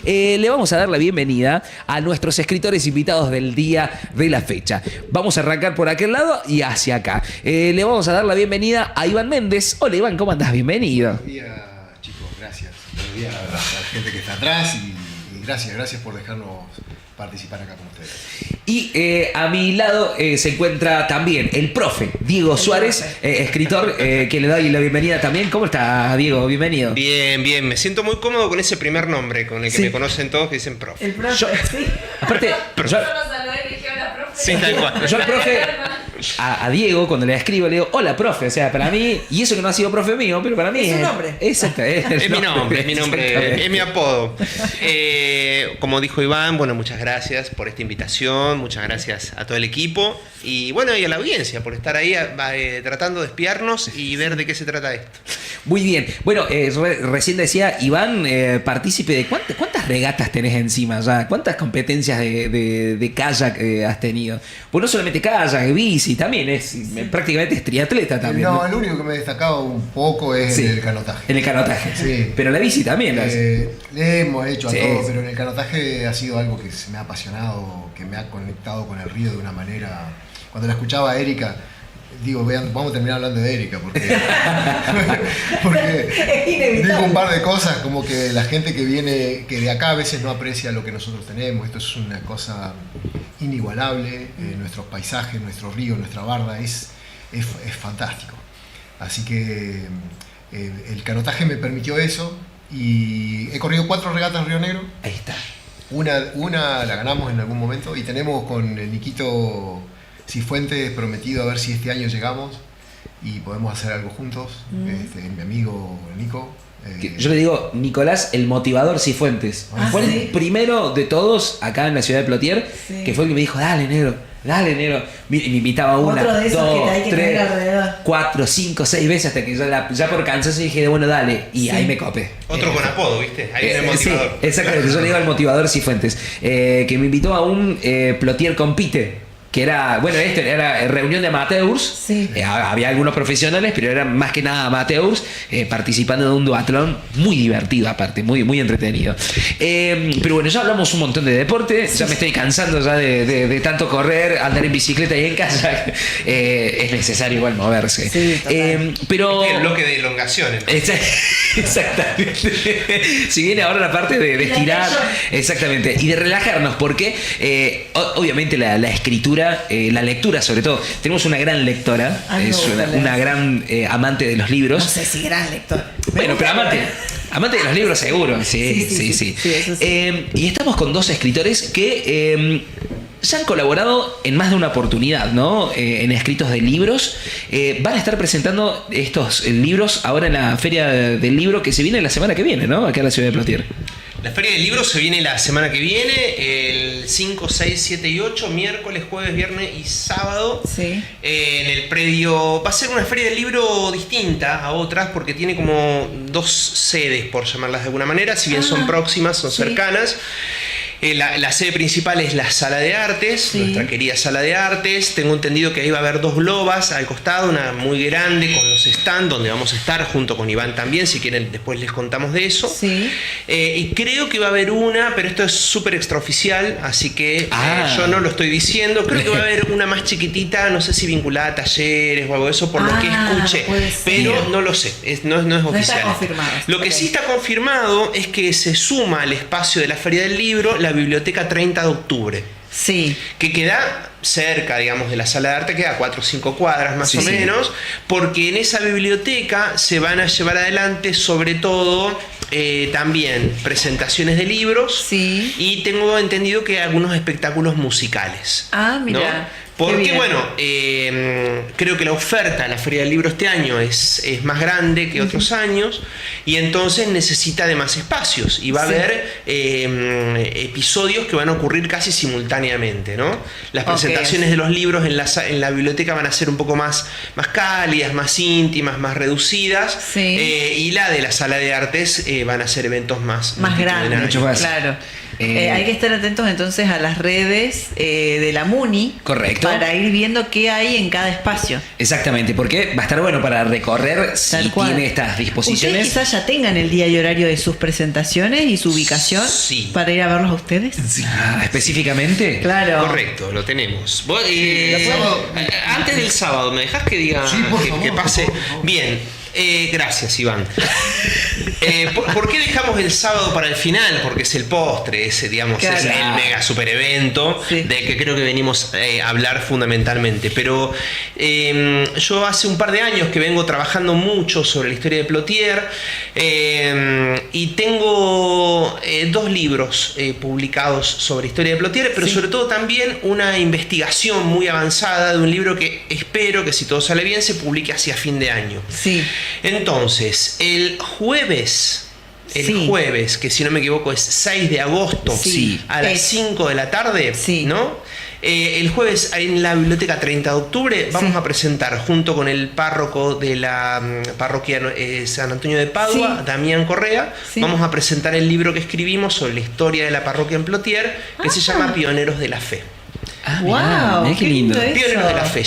le vamos a dar la bienvenida a nuestros escritores invitados del día de la fecha. Vamos a arrancar por aquel lado y hacia acá. Le vamos a dar la bienvenida a Iván Méndez. Hola Iván, ¿cómo andás? Bienvenido. Buenos días, chicos, gracias. Buenos días a la gente que está atrás y gracias por dejarnos participar acá con ustedes. Y a mi lado se encuentra también el profe Diego Suárez, escritor, que le doy la bienvenida también. ¿Cómo estás, Diego? Bienvenido. Bien, bien. Me siento muy cómodo con ese primer nombre, con el que me conocen todos, que dicen profe. El profe, sí. Aparte, Yo lo saludé y dije, hola, profe. Sí, tal cual. yo al profe, a Diego, cuando le escribo, le digo, hola, profe. O sea, para mí, y eso que no ha sido profe mío, pero para mí Es un nombre. Exacto, Es mi nombre, es mi apodo. Como dijo Iván, bueno, muchas gracias por esta invitación, muchas gracias a todo el equipo y bueno, y a la audiencia por estar ahí tratando de espiarnos y ver de qué se trata esto. Muy bien. Bueno, recién decía Iván, partícipe de cuántas regatas tenés encima ya, cuántas competencias de kayak has tenido. Pues no solamente kayak, bici, también prácticamente es triatleta también. No, el único que me he destacado un poco es en el canotaje. En el canotaje. Sí. Pero la bici también. Le hemos hecho a Sí. todos, pero en el canotaje ha sido algo que se me ha apasionado, que me ha conectado con el río de una manera. Cuando la escuchaba a Erika, digo, vamos a terminar hablando de Erika, porque digo un par de cosas, como que la gente que viene, que de acá a veces no aprecia lo que nosotros tenemos. Esto es una cosa inigualable, nuestros paisajes, nuestro río, nuestra barda, es fantástico. Así que el canotaje me permitió eso y he corrido 4 regatas en Río Negro. Ahí está. Una la ganamos en algún momento y tenemos con el Niquito Cifuentes prometido a ver si este año llegamos y podemos hacer algo juntos. Mi amigo Nico. Yo le digo Nicolás el motivador Cifuentes. Fue ¿sí? el primero de todos acá en la ciudad de Plotier, Sí. que fue el que me dijo, dale negro. Me invitaba una, Otro de esos dos, que hay que tener tres, alrededor. 4, 5, 6 veces hasta que ya por cansancio dije, bueno, dale. Y Sí. ahí me copé. Otro con apodo, ¿viste? Ahí viene el Sí, motivador. exactamente. Yo le digo al motivador Cifuentes, que me invitó a un Plotier Compite. Que era, bueno, era reunión de amateurs. Sí. Había algunos profesionales, pero eran más que nada amateurs, participando de un duatlón muy divertido, aparte, muy, muy entretenido. Pero bueno, ya hablamos un montón de deporte, ya me estoy cansando ya de tanto correr, andar en bicicleta y en kayak. Es necesario igual moverse. Sí, total. Pero... El bloque de elongaciones. Exactamente. Si viene ahora la parte de estirar, exactamente, y de relajarnos, porque obviamente la escritura, la lectura sobre todo, tenemos una gran lectora, es una gran amante de los libros. No sé si gran lector. Bueno, pero amante de los libros seguro, sí. Eso sí. Y estamos con 2 escritores que ya han colaborado en más de una oportunidad, ¿no? En escritos de libros. Van a estar presentando estos libros ahora en la Feria del Libro que se viene la semana que viene, ¿no? Acá en la ciudad de Plotier. La Feria del Libro se viene la semana que viene, el 5, 6, 7 y 8, miércoles, jueves, viernes y sábado. Sí. En el predio. Va a ser una Feria del Libro distinta a otras porque tiene como 2 sedes, por llamarlas de alguna manera, si bien son próximas, son cercanas. La sede principal es la Sala de Artes, nuestra querida Sala de Artes. Tengo entendido que ahí va a haber 2 globas al costado, una muy grande con los stands donde vamos a estar junto con Iván también, si quieren después les contamos de eso. Sí. Y creo que va a haber una, pero esto es súper extraoficial, así que yo no lo estoy diciendo. Creo que va a haber una más chiquitita, no sé si vinculada a talleres o algo de eso, por lo que escuché, puede ser. pero no lo sé, no es oficial. está confirmado. Lo que sí está confirmado es que se suma al espacio de la Feria del Libro la Biblioteca 30 de Octubre, Sí. que queda cerca, digamos, de la Sala de Arte, queda 4 o 5 cuadras más o menos, porque en esa biblioteca se van a llevar adelante sobre todo también presentaciones de libros y tengo entendido que algunos espectáculos musicales. Ah, mira. ¿no? Porque bueno, creo que la oferta en la Feria del Libro este año es más grande que otros años y entonces necesita de más espacios y va a haber episodios que van a ocurrir casi simultáneamente, ¿no? Las presentaciones de los libros en la biblioteca van a ser un poco más cálidas, más íntimas, más reducidas y la de la Sala de Artes van a ser eventos más grandes, multitudinarios. claro. Hay que estar atentos entonces a las redes de la MUNI. Correcto. Para ir viendo qué hay en cada espacio. Exactamente, porque va a estar bueno para recorrer si Tal cual. tiene estas Ustedes disposiciones. quizás ya tengan el día y horario de sus presentaciones y su ubicación Sí. para ir a verlos a ustedes. Ah, específicamente. Claro. Correcto, lo tenemos. Vos, el sábado. Antes del sábado, ¿me dejás que diga Sí, por que, favor, que pase? por favor. Bien, gracias, Iván. ¿Por qué dejamos el sábado para el final? Porque es el postre, ese, digamos, Claro. es el mega super evento Sí. del que creo que venimos a hablar fundamentalmente. Pero yo hace un par de años que vengo trabajando mucho sobre la historia de Plotier y tengo 2 libros publicados sobre historia de Plotier, pero Sí. sobre todo también una investigación muy avanzada de un libro que espero que, si todo sale bien, se publique hacia fin de año. Sí. Entonces, el jueves, que si no me equivoco es 6 de agosto, Sí. a las 5 de la tarde, Sí. ¿no? El jueves en la biblioteca 30 de octubre vamos a presentar junto con el párroco de la parroquia San Antonio de Padua, Sí. Damián Correa, Sí. vamos a presentar el libro que escribimos sobre la historia de la parroquia en Plotier, que se llama Pioneros de la Fe. Ah, Wow, mirá, qué qué lindo. lindo. Pioneros Eso. de la Fe.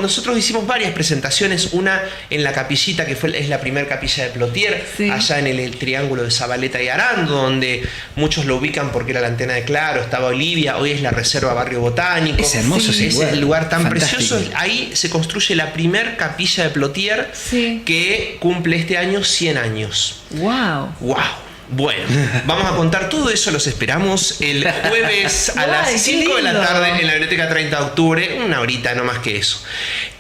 Nosotros hicimos varias presentaciones, una en la capillita que es la primera capilla de Plotier, Sí. allá en el triángulo de Zabaleta y Arando, donde muchos lo ubican porque era la antena de Claro, estaba Olivia, hoy es la Reserva Barrio Botánico. Es hermoso ese lugar. el lugar tan Fantástico. precioso. Ahí se construye la primer capilla de Plotier Sí. que cumple este año 100 años. Wow. ¡Wow! Bueno, vamos a contar todo eso, los esperamos el jueves a Ay, las qué 5 de la lindo. tarde en la biblioteca 30 de octubre, una horita, no más que eso.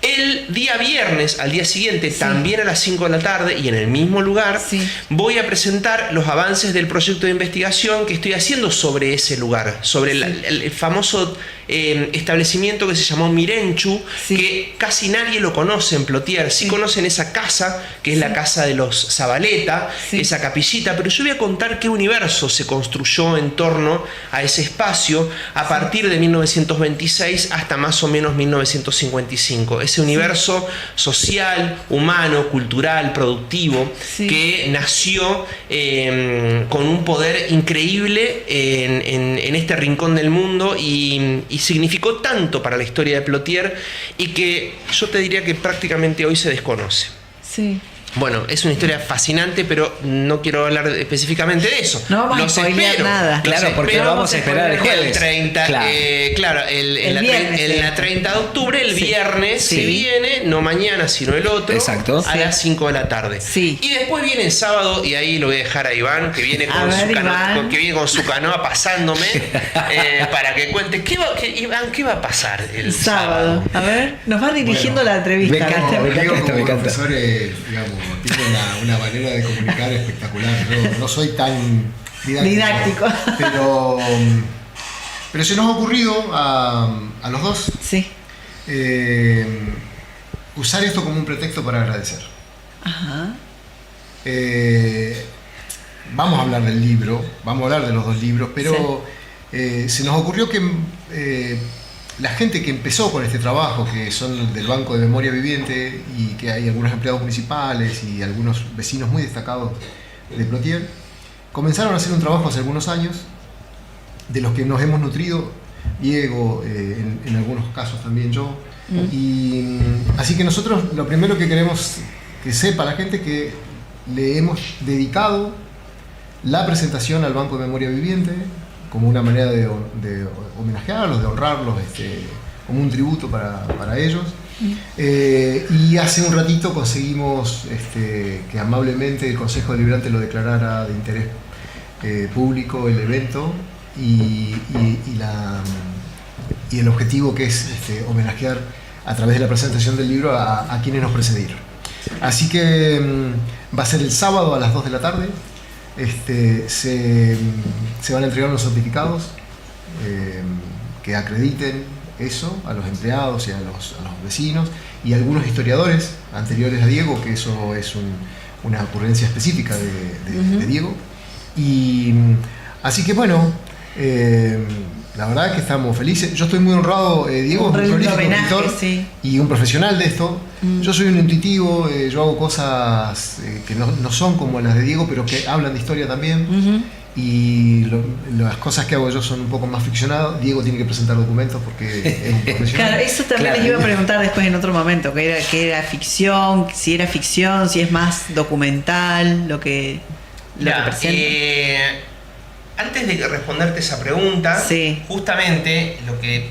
El día viernes, al día siguiente, también a las 5 de la tarde y en el mismo lugar, Sí. voy a presentar los avances del proyecto de investigación que estoy haciendo sobre ese lugar, sobre el famoso establecimiento que se llamó Mirenchu, Sí. que casi nadie lo conoce en Plotier. Sí conocen esa casa, que es la casa de los Zabaleta, Sí. esa capillita, pero yo voy a contar qué universo se construyó en torno a ese espacio a partir de 1926 hasta más o menos 1955. Ese universo social, humano, cultural, productivo, Sí. que nació con un poder increíble en este rincón del mundo y significó tanto para la historia de Plotier y que yo te diría que prácticamente hoy se desconoce. Sí. Bueno, es una historia fascinante, pero no quiero hablar específicamente de eso. No vamos a Los spoilear espero. nada. Los Claro, porque espero lo vamos a esperar el jueves. el 30, Claro. en viernes, la 30 de octubre, el Sí. viernes Sí. que viene, no mañana, sino el otro, Exacto. a Sí. las 5 de la tarde. Sí. Y después viene el sábado, y ahí lo voy a dejar a Iván, que viene A con, ver, su, Iván. que viene con su canoa pasándome, para que cuente, Iván, ¿qué va a pasar el Sábado. A ver, nos va dirigiendo Bueno, la entrevista. me encanta, ¿viste? me encanta. Diego me como encanta. profesor, digamos, tiene una manera de comunicar espectacular. No soy tan Didáctico. Pero se nos ha ocurrido a los dos Sí. usar esto como un pretexto para agradecer. Ajá. Vamos a hablar del libro, vamos a hablar de los 2 libros, pero se nos ocurrió que la gente que empezó con este trabajo, que son del Banco de Memoria Viviente y que hay algunos empleados municipales y algunos vecinos muy destacados de Plotier, comenzaron a hacer un trabajo hace algunos años de los que nos hemos nutrido, Diego, en algunos casos también yo. Y así que nosotros lo primero que queremos que sepa la gente es que le hemos dedicado la presentación al Banco de Memoria Viviente como una manera de homenajearlos, de honrarlos, como un tributo para ellos. Y hace un ratito conseguimos que amablemente el Consejo Deliberante lo declarara de interés público el evento y el objetivo que es homenajear a través de la presentación del libro a quienes nos precedieron. Así que va a ser el sábado a las 2 de la tarde. Se van a entregar unos certificados que acrediten eso a los empleados y a los vecinos y a algunos historiadores anteriores a Diego, que eso es una ocurrencia específica de Diego. Y así que bueno, la verdad es que estamos felices. Yo estoy muy honrado. Diego es un prolífico escritor y un profesional de esto. Yo soy un intuitivo, yo hago cosas que no son como las de Diego, pero que hablan de historia también. Y las cosas que hago yo son un poco más ficcionadas. Diego tiene que presentar documentos porque es un profesional. Claro, eso también les iba a preguntar después en otro momento, que era ficción, si es más documental, lo que presenta. Antes de responderte esa pregunta, Sí. justamente lo que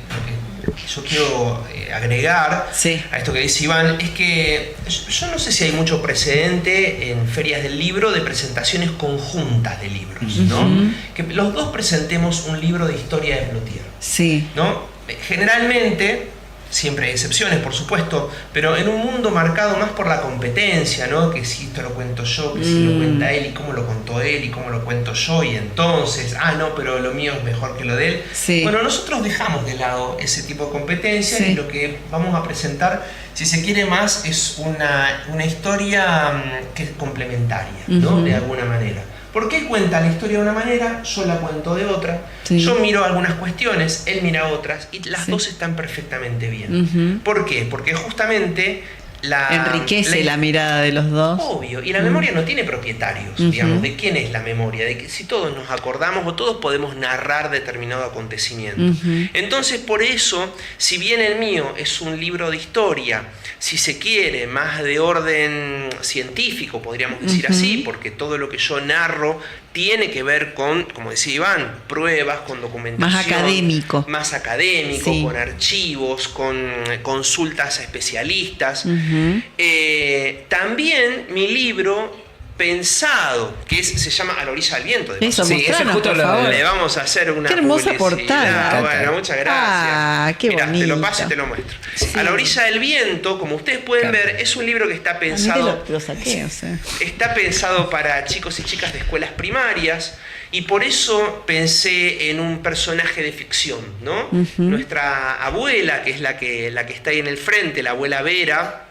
yo quiero agregar Sí. a esto que dice Iván es que yo no sé si hay mucho precedente en ferias del libro de presentaciones conjuntas de libros, ¿no? Que los dos presentemos un libro de historia de Plotier, Sí. ¿no? Generalmente, siempre hay excepciones, por supuesto, pero en un mundo marcado más por la competencia, ¿no? Que si esto lo cuento yo, que si lo cuenta él, y cómo lo contó él, y cómo lo cuento yo, y entonces, no, pero lo mío es mejor que lo de él. Sí. Bueno, nosotros dejamos de lado ese tipo de competencia, Sí. y lo que vamos a presentar, si se quiere más, es una historia que es complementaria, ¿no? De alguna manera. ¿Por qué cuenta la historia de una manera? Yo la cuento de otra. Sí. Yo miro algunas cuestiones, él mira otras, y las Sí. dos están perfectamente bien. ¿Por qué? Porque justamente Enriquece la mirada de los dos. Obvio, y la memoria no tiene propietarios, digamos, de quién es la memoria, de que si todos nos acordamos o todos podemos narrar determinado acontecimiento. Entonces, por eso, si bien el mío es un libro de historia, si se quiere, más de orden científico, podríamos decir así, porque todo lo que yo narro tiene que ver con, como decía Iván, pruebas, con documentación. Más académico. Más académico, Sí. con archivos, con consultas a especialistas. También mi libro pensado, se llama A la orilla del viento. de Eso, paso. Sí, eso es mostranos, justo por lo- favor. Le vamos a hacer una Qué hermosa publicidad. portada. Bueno, muchas gracias. Qué Mirá, te lo bonito. paso y te lo muestro. Sí. A la orilla del viento, como ustedes pueden Claro. ver, es un libro que está A mí pensado te lo saqué, o sea. Está pensado para chicos y chicas de escuelas primarias y por eso pensé en un personaje de ficción, ¿no? Nuestra abuela, que es la que está ahí en el frente, la abuela Vera,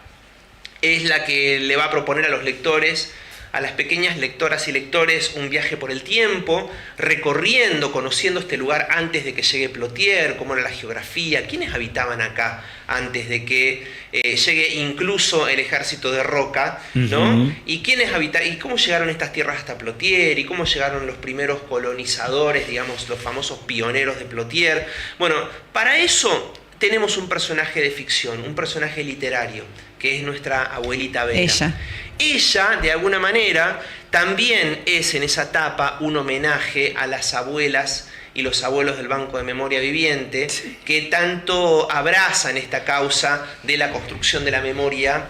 es la que le va a proponer a los lectores, a las pequeñas lectoras y lectores, un viaje por el tiempo, recorriendo, conociendo este lugar antes de que llegue Plotier, cómo era la geografía, quiénes habitaban acá antes de que llegue incluso el ejército de Roca, ¿no? Y quiénes habitaban, y cómo llegaron estas tierras hasta Plotier, y cómo llegaron los primeros colonizadores, digamos, los famosos pioneros de Plotier. Bueno, para eso tenemos un personaje de ficción, un personaje literario, que es nuestra abuelita Vera. Ella, de alguna manera, también es en esa etapa un homenaje a las abuelas y los abuelos del Banco de Memoria Viviente, que tanto abrazan esta causa de la construcción de la memoria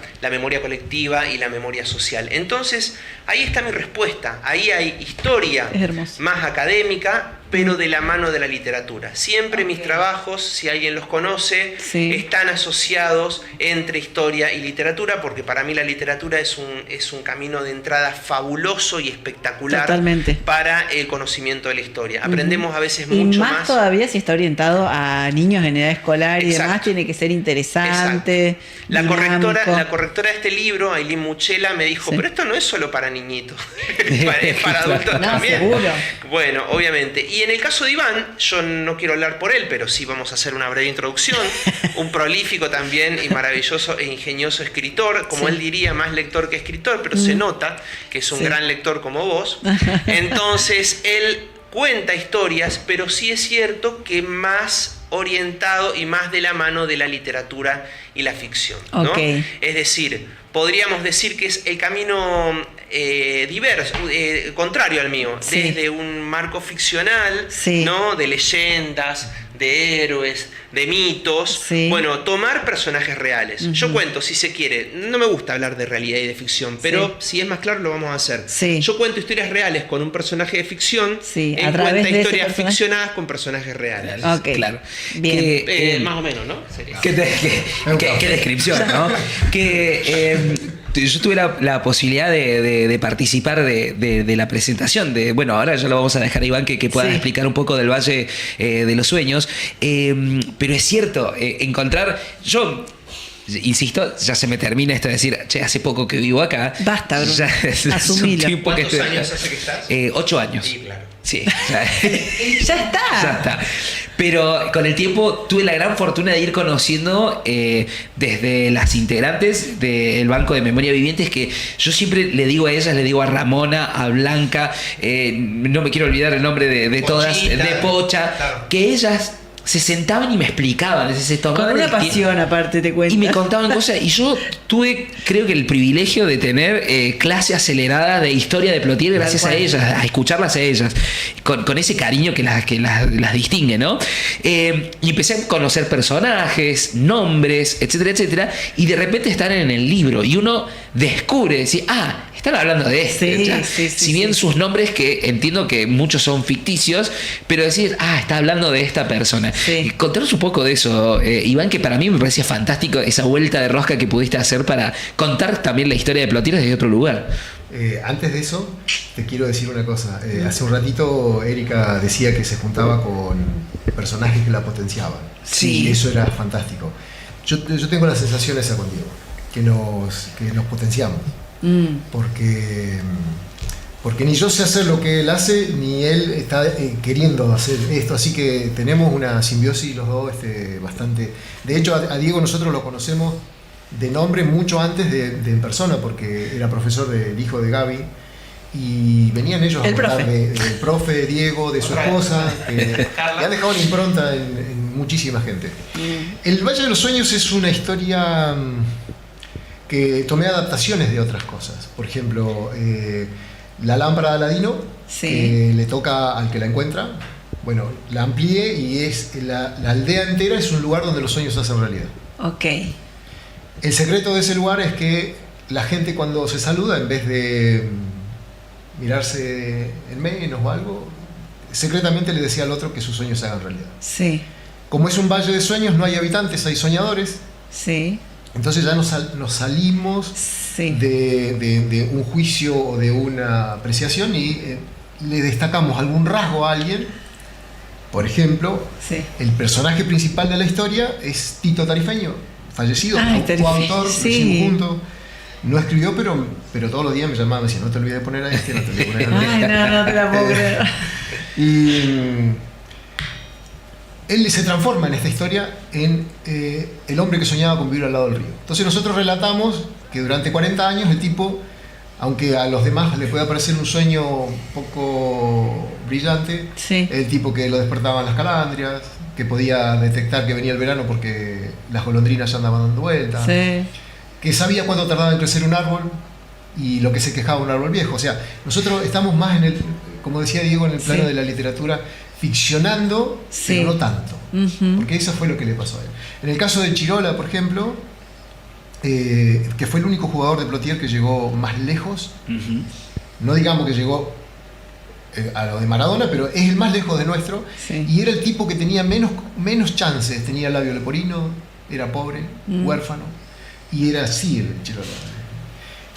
colectiva y la memoria social. Entonces, ahí está mi respuesta. Ahí hay historia Es hermoso. más académica, pero de la mano de la literatura. Siempre mis trabajos, si alguien los conoce, Sí. están asociados entre historia y literatura, porque para mí la literatura es un camino de entrada fabuloso y espectacular. Totalmente. Para el conocimiento de la historia. Aprendemos a veces Y mucho más más. todavía si está orientado a niños en edad escolar y Exacto. demás, tiene que ser interesante. Exacto. La dinámico. correctora de este libro, Ailín Muchela, me dijo, Sí. pero esto no es solo para niñitos, es para adultos No, también. seguro. Bueno, obviamente. Y en el caso de Iván, yo no quiero hablar por él, pero sí vamos a hacer una breve introducción. Un prolífico también y maravilloso e ingenioso escritor, como Sí. él diría, más lector que escritor, pero se nota que es un Sí. gran lector como vos. Entonces, él cuenta historias, pero sí es cierto que más orientado y más de la mano de la literatura y la ficción, ¿no? Ok. Es decir, podríamos decir que es el camino diverso, contrario al mío, Sí. desde un marco ficcional, Sí. ¿no? De leyendas, de héroes, de mitos. Sí. Bueno, tomar personajes reales. Yo cuento, si se quiere, no me gusta hablar de realidad y de ficción, pero si es más claro lo vamos a hacer. Sí. Yo cuento historias reales con un personaje de ficción, Sí, a él través cuenta de ese historias personaje. ficcionadas con personajes reales. Ok. Claro. Bien. Que, Más o menos, ¿no? Sería. Qué descripción, ¿no? Yo tuve la posibilidad de participar de la presentación. Bueno, ahora ya lo vamos a dejar a Iván que pueda Sí. explicar un poco del Valle de los Sueños. Pero es cierto, encontrar. Yo. Insisto, ya se me termina esto de decir, che, hace poco que vivo acá. Basta, Bruno. Ya es un Asumilo. tiempo que ¿Cuántos estoy acá. años hace que estás? 8 años. Sí, claro. Sí, Ya está. ya está. Pero con el tiempo tuve la gran fortuna de ir conociendo desde las integrantes del Banco de Memoria Vivientes, que yo siempre le digo a ellas, le digo a Ramona, a Blanca, no me quiero olvidar el nombre de todas, de Pocha, claro. que ellas se sentaban y me explicaban, se Con tomaban una el tiempo. pasión aparte, te cuento. Y me contaban cosas, y yo tuve, creo que el privilegio de tener clase acelerada de historia de Plotier gracias a ellas, a escucharlas a ellas, con ese cariño que las distingue, ¿no? Y empecé a conocer personajes, nombres, etcétera, etcétera, y de repente están en el libro, y uno descubre, decir, están hablando de este. Sí, O sea, sí, si bien sus nombres, que entiendo que muchos son ficticios, pero decir, está hablando de esta persona. Sí. Y contanos un poco de eso, Iván, que para mí me parecía fantástico esa vuelta de rosca que pudiste hacer para contar también la historia de Plotier desde otro lugar. Antes de eso, te quiero decir una cosa. Hace un ratito Erika decía que se juntaba con personajes que la potenciaban. Sí. Y eso era fantástico. Yo tengo la sensación esa con Diego, que nos potenciamos. Porque ni yo sé hacer lo que él hace, ni él está queriendo hacer esto, así que tenemos una simbiosis los dos bastante. De hecho, a Diego nosotros lo conocemos de nombre mucho antes de en persona, porque era profesor del hijo de Gaby, y venían ellos a contar del profe Diego, de su esposa, que le han dejado una impronta en muchísima gente. El Valle de los Sueños es una historia que tomé adaptaciones de otras cosas. Por ejemplo, la lámpara de Aladino, que le toca al que la encuentra. Bueno, la amplié y es la aldea entera es un lugar donde los sueños se hacen realidad. Ok. El secreto de ese lugar es que la gente, cuando se saluda, en vez de mirarse en menos o algo, secretamente le decía al otro que sus sueños se hagan realidad. Sí. Como es un valle de sueños, no hay habitantes, hay soñadores. Sí. Entonces ya nos salimos de un juicio o de una apreciación y le destacamos algún rasgo a alguien. Por ejemplo, el personaje principal de la historia es Tito Tarifeño, fallecido, coautor, recién junto. No escribió, pero todos los días me llamaba y me decía, no te olvides de poner a este, no te olvides de poner a este. No te la puedo creer. Y él se transforma en esta historia en el hombre que soñaba con vivir al lado del río. Entonces nosotros relatamos que durante 40 años el tipo, aunque a los demás le pueda parecer un sueño un poco brillante, el tipo que lo despertaban las calandrias, que podía detectar que venía el verano porque las golondrinas ya andaban dando vueltas, que sabía cuánto tardaba en crecer un árbol y lo que se quejaba un árbol viejo. O sea, nosotros estamos más como decía Diego, en el plano de la literatura, ficcionando, pero no tanto. Porque eso fue lo que le pasó a él. En el caso de Chirola, por ejemplo, que fue el único jugador de Plotier que llegó más lejos, no digamos que llegó a lo de Maradona, pero es el más lejos de nuestro, y era el tipo que tenía menos chances, tenía labio leporino, era pobre, huérfano, y era así el Chirola.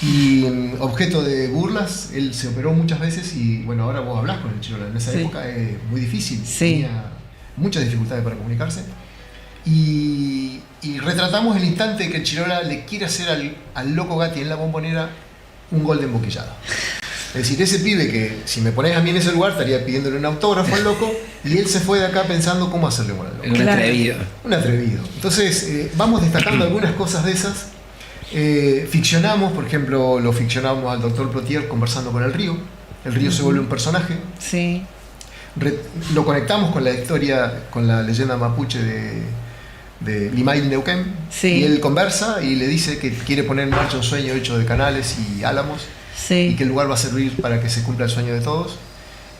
Y objeto de burlas, él se operó muchas veces y bueno, ahora vos hablás con el Chirola. En esa época es muy difícil, tenía muchas dificultades para comunicarse. Y retratamos el instante que el Chirola le quiere hacer al loco Gatti en la Bombonera un gol de emboquillado. Es decir, ese pibe que si me pones a mí en ese lugar estaría pidiéndole un autógrafo al loco, y él se fue de acá pensando cómo hacerle gol al loco. Un atrevido. Un atrevido. Entonces vamos destacando algunas cosas de esas. Ficcionamos, por ejemplo, lo ficcionamos al doctor Plotier conversando con el río. El río se vuelve un personaje. Lo conectamos con la historia, con la leyenda mapuche de Limail Neuquén. Y él conversa y le dice que quiere poner en marcha un sueño hecho de canales y álamos, y que el lugar va a servir para que se cumpla el sueño de todos.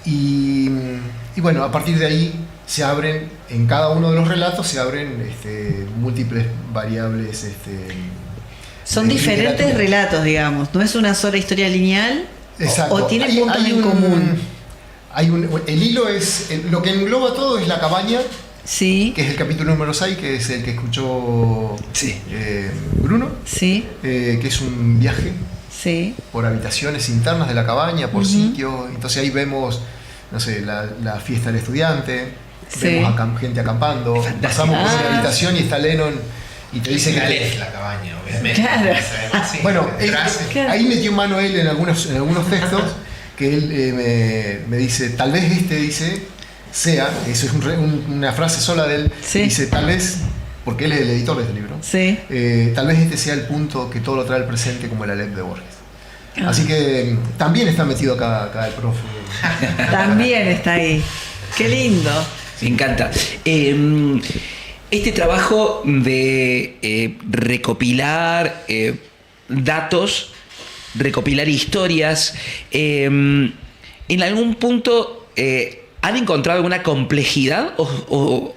Y bueno, a partir de ahí se abren, en cada uno de los relatos se abren múltiples variables. Son diferentes relatos, digamos. No es una sola historia lineal. Exacto. O tiene puntos en común. El hilo es. Lo que engloba todo es la cabaña. Que es el capítulo número 6, que es el que escuchó Bruno. Que es un viaje por habitaciones internas de la cabaña, por sitios. Entonces ahí vemos, no sé, la fiesta del estudiante. Vemos gente acampando. Pasamos por una habitación y está Lennon. Y te dice que es la cabaña, obviamente. Claro. Bueno, ahí metió mano él en algunos textos que él me dice, tal vez dice, sea, eso es una frase sola de él, Sí. dice, tal vez, porque él es el editor de este libro, Sí. tal vez este sea el punto que todo lo trae al presente como el Aleph de Borges. Ah. Así que también está metido acá el profe. También está ahí. Qué lindo. Me encanta. Este trabajo de recopilar datos, recopilar historias, en algún punto ¿han encontrado alguna complejidad o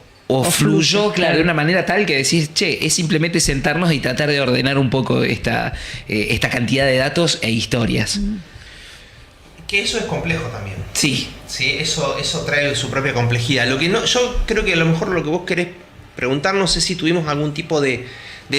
fluyó, claro, de una manera tal que decís, che, es simplemente sentarnos y tratar de ordenar un poco esta cantidad de datos e historias? Que eso es complejo también. Sí. Sí, eso trae su propia complejidad. Lo que no, yo creo que a lo mejor lo que vos querés preguntar, no sé si tuvimos algún tipo de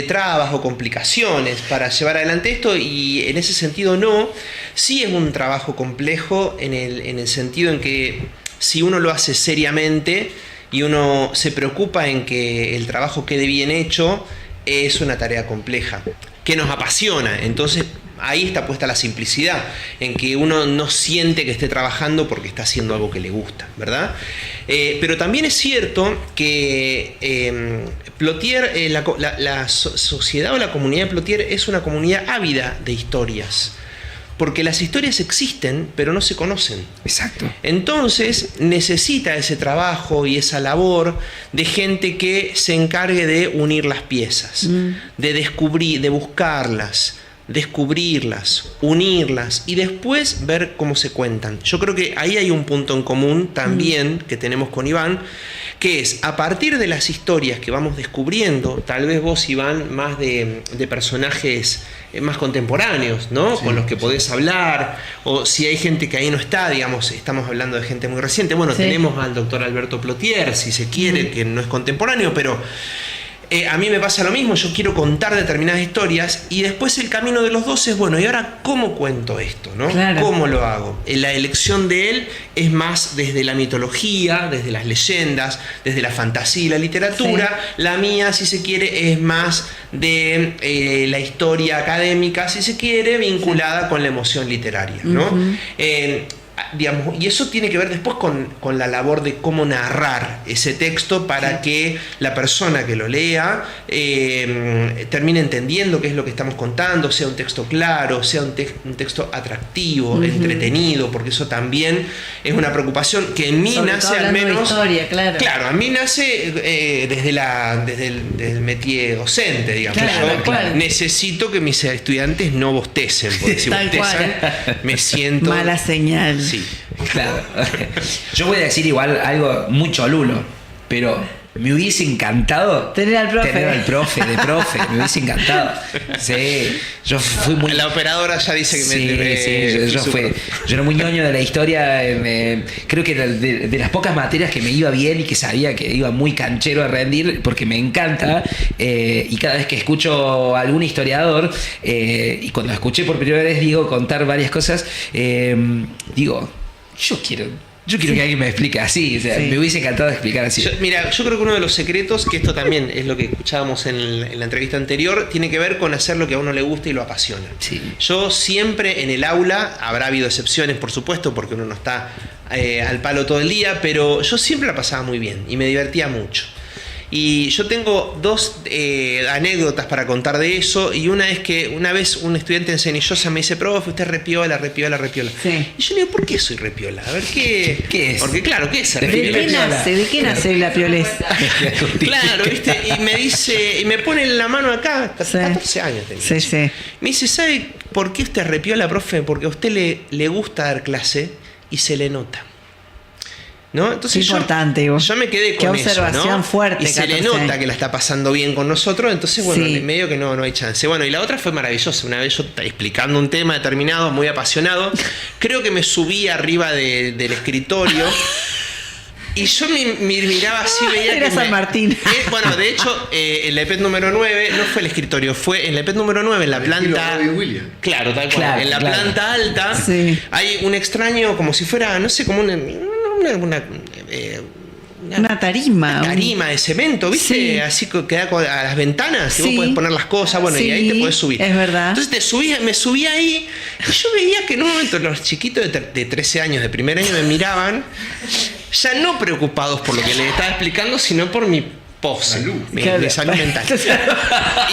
trabas o complicaciones para llevar adelante esto, y en ese sentido no. Sí es un trabajo complejo en el sentido en que si uno lo hace seriamente y uno se preocupa en que el trabajo quede bien hecho, es una tarea compleja, que nos apasiona. Entonces ahí está puesta la simplicidad, en que uno no siente que esté trabajando porque está haciendo algo que le gusta, ¿verdad? Pero también es cierto que Plotier, la sociedad o la comunidad de Plotier es una comunidad ávida de historias, porque las historias existen, pero no se conocen. Exacto. Entonces necesita ese trabajo y esa labor de gente que se encargue de unir las piezas, de descubrir, de buscarlas, descubrirlas, unirlas y después ver cómo se cuentan. Yo creo que ahí hay un punto en común también que tenemos con Iván, que es a partir de las historias que vamos descubriendo, tal vez vos, Iván, más de personajes más contemporáneos, ¿no? Sí, con los que sí. podés hablar, o si hay gente que ahí no está, digamos, estamos hablando de gente muy reciente. Bueno, Sí. tenemos al doctor Alberto Plotier, si se quiere, que no es contemporáneo, pero a mí me pasa lo mismo. Yo quiero contar determinadas historias y después el camino de los dos es, bueno, ¿y ahora cómo cuento esto? ¿No? Claro. ¿Cómo lo hago? La elección de él es más desde la mitología, desde las leyendas, desde la fantasía y la literatura. Sí. La mía, si se quiere, es más de la historia académica, si se quiere, vinculada con la emoción literaria, ¿no? Digamos, y eso tiene que ver después con la labor de cómo narrar ese texto para que la persona que lo lea termine entendiendo qué es lo que estamos contando, sea un texto claro, sea un texto atractivo, entretenido, porque eso también es una preocupación que en mí Sobre nace todo al hablando de menos. historia, claro. Claro, a mí nace desde el métier docente, digamos. Claro, Yo tal cual. necesito que mis estudiantes no bostecen, porque si Tal bostezan me siento. Mala señal. Sí. Claro. Yo voy a decir igual algo muy cholulo, pero me hubiese encantado Tener al profe. de profe, me hubiese encantado. Sí, yo fui muy... La operadora ya dice que yo era muy ñoño de la historia, creo que era de las pocas materias que me iba bien y que sabía que iba muy canchero a rendir, porque me encanta, y cada vez que escucho a algún historiador, y cuando escuché por primera vez Diego contar varias cosas, digo, yo quiero que alguien me explique así, o sea, Sí. me hubiese encantado explicar así. Mira, yo creo que uno de los secretos, que esto también es lo que escuchábamos en la entrevista anterior, tiene que ver con hacer lo que a uno le gusta y lo apasiona. Sí. Yo siempre en el aula, habrá habido excepciones por supuesto, porque uno no está al palo todo el día, pero yo siempre la pasaba muy bien y me divertía mucho. Y yo tengo dos anécdotas para contar de eso, y una es que una vez un estudiante en Cenillosa me dice, profe, usted es repiola. Sí. Y yo le digo, ¿por qué soy repiola? A ver, ¿Qué es? Porque claro, ¿qué es ser ¿De repiola? qué nace la piolesa? Claro, ¿viste? Y me dice, y me pone la mano acá, 14 años tenía. Sí, sí. Me dice, ¿sabe por qué usted repiola, profe? Porque a usted le gusta dar clase y se le nota. ¿No? Entonces Qué importante, digo. yo me quedé Qué con eso, observación ¿no? fuerte, Y se le 14 nota años. que la está pasando bien con nosotros, entonces bueno, Sí. medio que no hay chance. Bueno, y la otra fue maravillosa. Una vez yo explicando un tema determinado, muy apasionado, creo que me subí arriba del escritorio. Y yo me miraba así, veía Era que San Martín. bueno, de hecho, en la EPET número 9 no fue el escritorio, fue en la EPET número 9, en la planta. Robin Williams. Claro, tal cual. Claro, En la claro. planta alta Sí. hay un extraño, como si fuera, no sé, como Una tarima. Una tarima de cemento, ¿viste? Sí. Así que da a las ventanas, que Sí. vos podés poner las cosas, bueno, y ahí te podés subir. Es verdad. Entonces me subí ahí y yo veía que en un momento los chiquitos de 13 años, de primer año, me miraban, ya no preocupados por lo que les estaba explicando, sino por mi pose, de salud mental.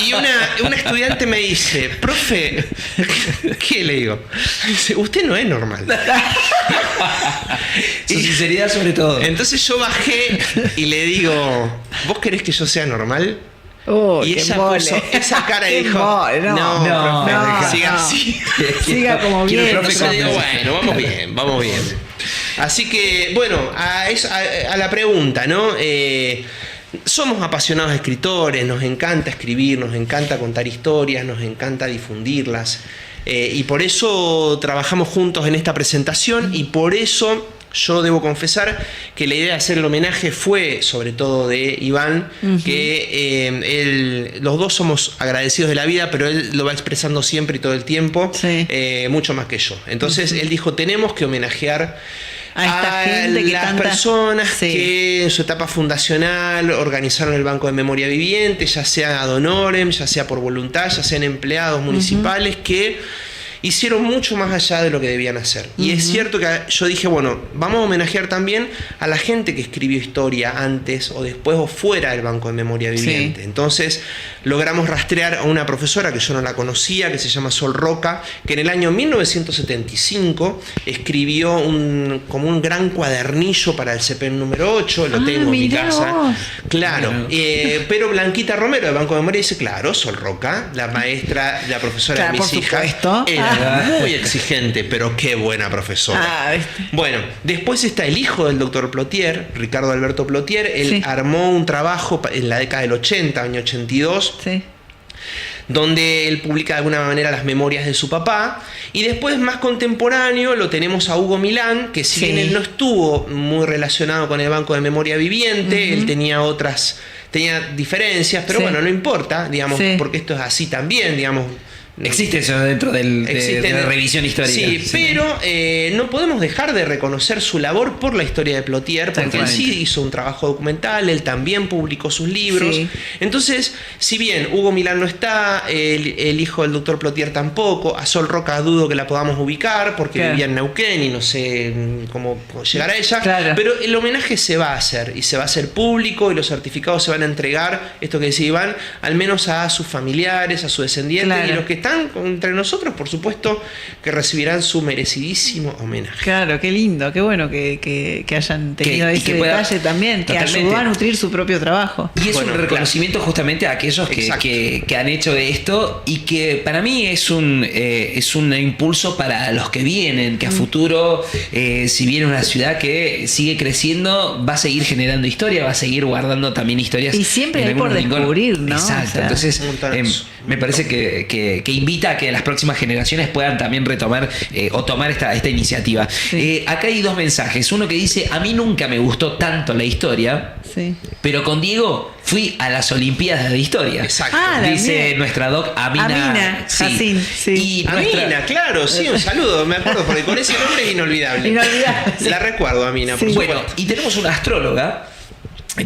Y una estudiante me dice, profe, ¿qué le digo? Dice, usted no es normal. Su sinceridad sobre todo. Entonces yo bajé y le digo, ¿vos querés que yo sea normal? Oh, Y qué ella mole. puso esa cara y Qué dijo, mole, no, profe, no, siga no. así. Siga como Quiero bien. el profe Entonces digo, bueno, vamos bien. Así que, bueno, a la pregunta, ¿no? Somos apasionados escritores, nos encanta escribir, nos encanta contar historias, nos encanta difundirlas. Y por eso trabajamos juntos en esta presentación y por eso yo debo confesar que la idea de hacer el homenaje fue sobre todo de Iván, que los dos somos agradecidos de la vida, pero él lo va expresando siempre y todo el tiempo, Sí. mucho más que yo. Entonces él dijo, tenemos que homenajear A esta gente que las tanta- personas Sí. que en su etapa fundacional organizaron el Banco de Memoria Viviente, ya sea ad honorem, ya sea por voluntad, ya sean empleados municipales que hicieron mucho más allá de lo que debían hacer. Y es cierto que yo dije, bueno, vamos a homenajear también a la gente que escribió historia antes o después o fuera del Banco de Memoria Viviente. Sí. Entonces logramos rastrear a una profesora que yo no la conocía, que se llama Sol Roca, que en el año 1975 escribió como un gran cuadernillo para el CEPEN número 8, lo tengo en mi mirá casa. vos. Claro, pero Blanquita Romero del Banco de Memoria dice, claro, Sol Roca, la maestra, la profesora Claro, de mis por hijas, supuesto. era muy exigente, pero qué buena profesora. Ah, ¿viste? Bueno, después está el hijo del doctor Plotier, Ricardo Alberto Plotier. Él Sí. armó un trabajo en la década del 80, año 82, Sí. donde él publica de alguna manera las memorias de su papá. Y después, más contemporáneo, lo tenemos a Hugo Milán, que si Sí. bien él no estuvo muy relacionado con el Banco de Memoria Viviente, él tenía diferencias, pero Sí. bueno, no importa, digamos, Sí. porque esto es así también, digamos. Existe eso dentro de la revisión histórica. Sí, pero no podemos dejar de reconocer su labor por la historia de Plotier, porque él sí hizo un trabajo documental, él también publicó sus libros. Sí. Entonces, si bien Hugo Milán no está, el hijo del doctor Plotier tampoco, a Sol Roca dudo que la podamos ubicar, porque Claro. vivía en Neuquén y no sé cómo llegar a ella, Claro. pero el homenaje se va a hacer, y se va a hacer público, y los certificados se van a entregar, esto que decía Iván, al menos a sus familiares, a sus descendientes, Claro. y los que están entre nosotros, por supuesto, que recibirán su merecidísimo homenaje. Claro, qué lindo, qué bueno que hayan tenido y ese que pueda- detalle también, que Totalmente. ayudó a nutrir su propio trabajo. Y es Bueno, un reconocimiento justamente a aquellos Exacto. que han hecho de esto y que para mí es un impulso para los que vienen, que a futuro, si viene una ciudad que sigue creciendo, va a seguir generando historia, va a seguir guardando también historias. Y siempre en hay por algún rincón. descubrir, ¿no? Exacto, O sea, entonces un montonazo. me parece que invita a que las próximas generaciones puedan también retomar o tomar esta iniciativa. Sí. Acá hay dos mensajes, uno que dice, a mí nunca me gustó tanto la historia, Sí. pero con Diego fui a las Olimpiadas de Historia. Exacto. Ah, Dice también. nuestra doc Amina. Amina Jacín, sí. Y nuestra- Amina, claro, sí, un saludo, me acuerdo, porque con ese nombre es inolvidable. Inolvidable, sí. La recuerdo, Amina, por Sí. supuesto. Bueno, y tenemos una astróloga,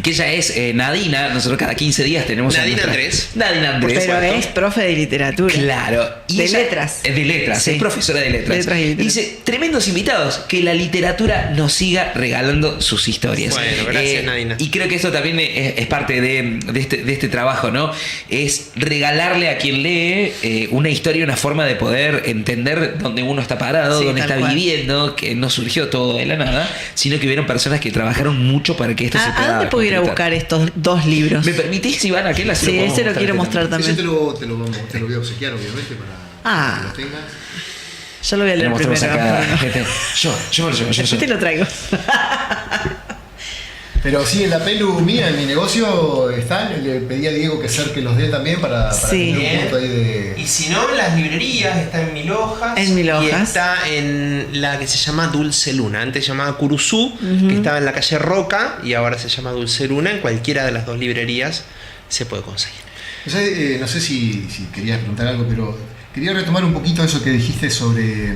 que ella es Nadina. Nosotros cada 15 días tenemos a Nadina nuestra- Andrés. Nadina Andrés. Pero es profe de literatura. Claro. Y De ella- letras. De letras, Sí. es profesora de letras. Letras y literatura. Dice, tremendos invitados, que la literatura nos siga regalando sus historias. Bueno, gracias, Nadina. Y creo que esto también es parte de este trabajo, ¿no? Es regalarle a quien lee una historia, una forma de poder entender dónde uno está parado, Sí, dónde tal está cual. viviendo, que no surgió todo de la nada, sino que hubieron personas que trabajaron mucho para que esto se ¿A pueda dónde puedo ir a concretar. buscar estos dos libros? ¿Me permitís, Iván? Aquel así Sí, podemos ese lo mostrar quiero este mostrar también. Ese también. te lo voy a obsequiar, obviamente, para Ah. que lo tengas. Yo lo voy a Le leer mostramos primero. acá, Bueno. gente. Yo me lo llevo, yo. Después te lo traigo. Pero sí, en la pelu mía, en mi negocio, están. Le pedí a Diego que acerque los de él también para Sí. tener un punto ahí de. Y si no, en las librerías está en Mil Hojas. En Mil Y Hojas. está en la que se llama Dulce Luna. Antes se llamaba Curuzú, que estaba en la calle Roca, y ahora se llama Dulce Luna. En cualquiera de las dos librerías se puede conseguir. No sé si querías preguntar algo, pero quería retomar un poquito eso que dijiste sobre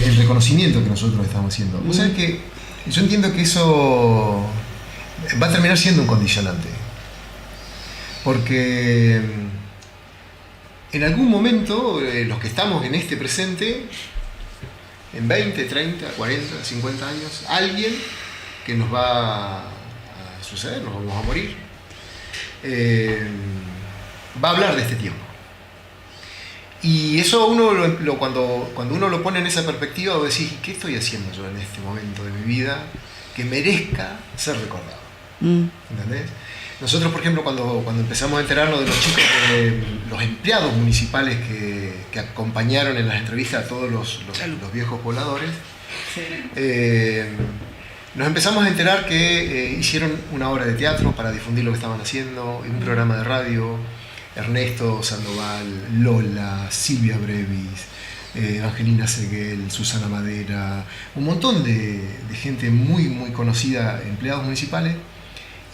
el reconocimiento que nosotros estamos haciendo. Vos sabés que Yo entiendo que eso va a terminar siendo un condicionante. Porque en algún momento, los que estamos en este presente, en 20, 30, 40, 50 años, alguien que nos va a suceder, nos vamos a morir, va a hablar de este tiempo. Y eso cuando uno lo pone en esa perspectiva, vos decís, ¿qué estoy haciendo yo en este momento de mi vida que merezca ser recordado? ¿Entendés? Nosotros, por ejemplo, cuando empezamos a enterarnos de los chicos, los empleados municipales que acompañaron en las entrevistas a todos los viejos pobladores, nos empezamos a enterar que hicieron una obra de teatro para difundir lo que estaban haciendo, un programa de radio. Ernesto Sandoval, Lola, Silvia Brevis, Angelina Seguel, Susana Madera, un montón de gente muy, muy conocida, empleados municipales.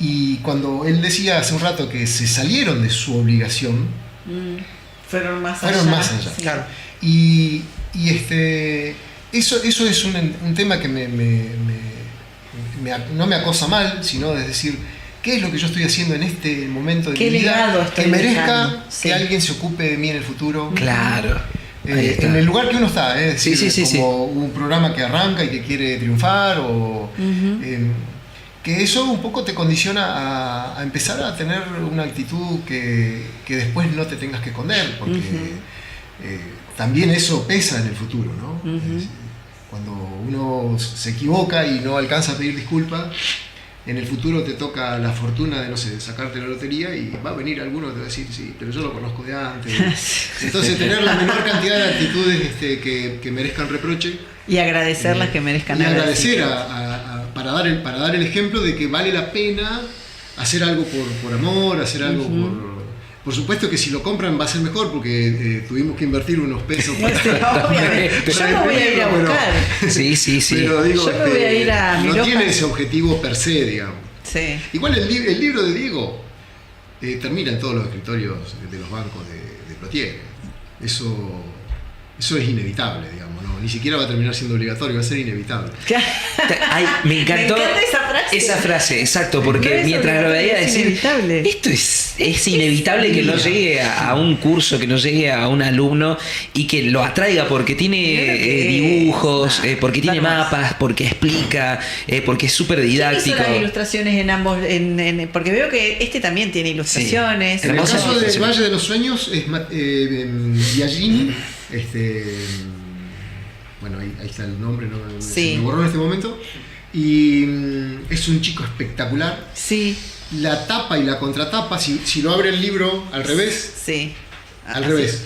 Y cuando él decía hace un rato que se salieron de su obligación, fueron más allá. Sí. Claro. Y eso es un tema que no me acosa mal, sino es decir, ¿qué es lo que yo estoy haciendo en este momento de mi vida que merezca que alguien se ocupe de mí en el futuro? Claro. En el lugar que uno está, es decir, sí. como un programa que arranca y que quiere triunfar, o que eso un poco te condiciona a empezar a tener una actitud que después no te tengas que esconder, porque también eso pesa en el futuro, ¿no? Cuando uno se equivoca y no alcanza a pedir disculpas, en el futuro te toca la fortuna de, no sé, sacarte la lotería y va a venir alguno que te va a decir, sí, pero yo lo conozco de antes. Entonces tener la menor cantidad de actitudes que merezcan reproche. Y agradecer las que merezcan agradecer para dar el ejemplo de que vale la pena hacer algo por amor, hacer algo por supuesto que si lo compran va a ser mejor porque tuvimos que invertir unos pesos para... Obviamente. Yo me voy a ir a buscar. Sí. Pero digo, yo me voy a ir a no tiene ese objetivo per se, digamos. Sí. Igual el libro de Diego termina en todos los escritorios de los bancos de Plotier. Eso es inevitable, digamos, ¿no? Ni siquiera va a terminar siendo obligatorio, va a ser inevitable. Ay, me encantó esa frase, exacto, porque mientras lo veía decir, esto es inevitable que no llegue a un curso, que no llegue a un alumno y que lo atraiga porque tiene dibujos, porque tiene mapas, porque explica, porque es súper didáctico. Hizo las ilustraciones en ambos, porque veo que este también tiene ilustraciones. En el caso del Valle de los Sueños es Biagini. Bueno, ahí está el nombre, ¿no? Se me borró en este momento. Y es un chico espectacular. Sí. La tapa y la contratapa, si lo abre el libro al revés. Sí. Al revés.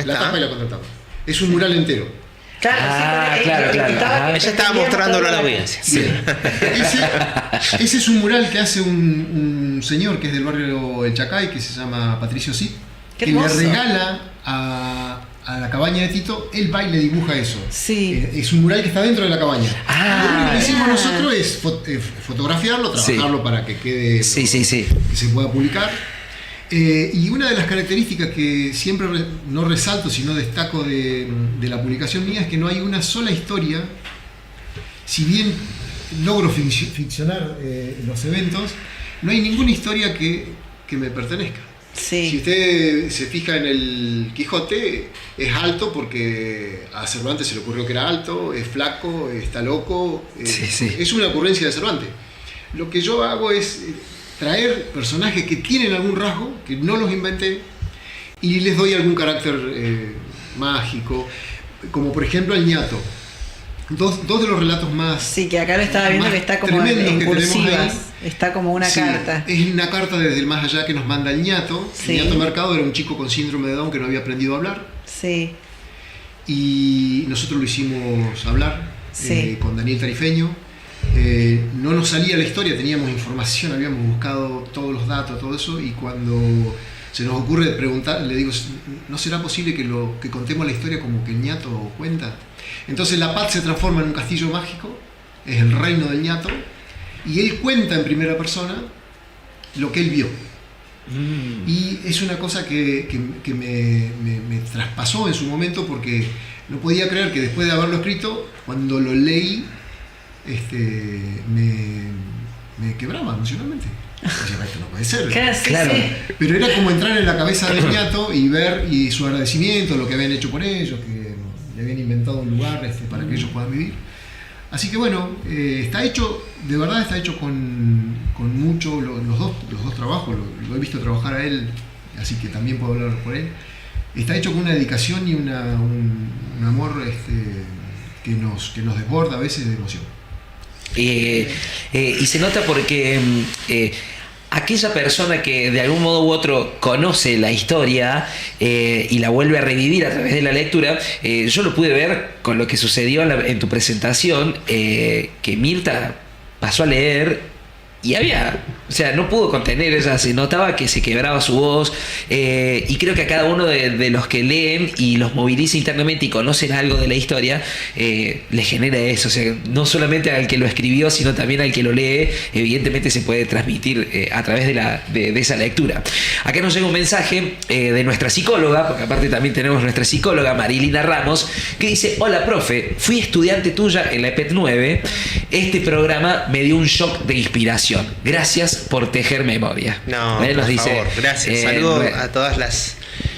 La tapa y la contratapa. Es un mural entero. Claro, claro. Ella estaba mostrándolo a la audiencia. Sí. Ese es un mural que hace un señor que es del barrio El Chacay, que se llama Patricio Cid, que le regala a la cabaña de Tito, él va y le dibuja eso. Sí. Es un mural que está dentro de la cabaña. Lo único que hicimos nosotros es fotografiarlo, trabajarlo para que quede que se pueda publicar. Y una de las características que siempre no resalto, sino destaco de la publicación mía, es que no hay una sola historia. Si bien logro ficcionar los eventos, no hay ninguna historia que me pertenezca. Sí. Si usted se fija en el Quijote, es alto porque a Cervantes se le ocurrió que era alto, es flaco, está loco, es una ocurrencia de Cervantes. Lo que yo hago es traer personajes que tienen algún rasgo, que no los inventé, y les doy algún carácter mágico, como por ejemplo el ñato. Dos de los relatos más... Sí, que acá lo estaba viendo que está como en cursivas, está como una carta. Es una carta desde el más allá que nos manda el ñato. Sí. El ñato Mercado era un chico con síndrome de Down que no había aprendido a hablar. Sí. Y nosotros lo hicimos hablar con Daniel Tarifeño. No nos salía la historia, teníamos información, habíamos buscado todos los datos, todo eso, y cuando se nos ocurre preguntar, le digo, ¿no será posible que contemos la historia como que el ñato cuenta? Entonces la Paz se transforma en un castillo mágico, es el reino del ñato, y él cuenta en primera persona lo que él vio. Y es una cosa que me traspasó en su momento, porque no podía creer que después de haberlo escrito, cuando lo leí, me quebraba emocionalmente. Esto no puede ser. Claro. Pero era como entrar en la cabeza del ñato y ver y su agradecimiento, lo que habían hecho por ellos, que le habían inventado un lugar para que ellos puedan vivir. Así que bueno, está hecho, de verdad está hecho con mucho, los dos trabajos, lo he visto trabajar a él, así que también puedo hablar por él. Está hecho con una dedicación y un amor que nos desborda a veces de emoción. Y se nota porque aquella persona que de algún modo u otro conoce la historia y la vuelve a revivir a través de la lectura, yo lo pude ver con lo que sucedió en tu presentación, que Mirta pasó a leer y no pudo contener ella, se notaba que se quebraba su voz, y creo que a cada uno de los que leen y los moviliza internamente y conocen algo de la historia, les genera eso. O sea, no solamente al que lo escribió, sino también al que lo lee, evidentemente se puede transmitir a través de esa lectura. Acá nos llega un mensaje de nuestra psicóloga, porque aparte también tenemos nuestra psicóloga, Marilina Ramos, que dice: hola profe, fui estudiante tuya en la EPET 9, este programa me dio un shock de inspiración. Gracias por tejer memoria. No, por favor, gracias. Saludos a todas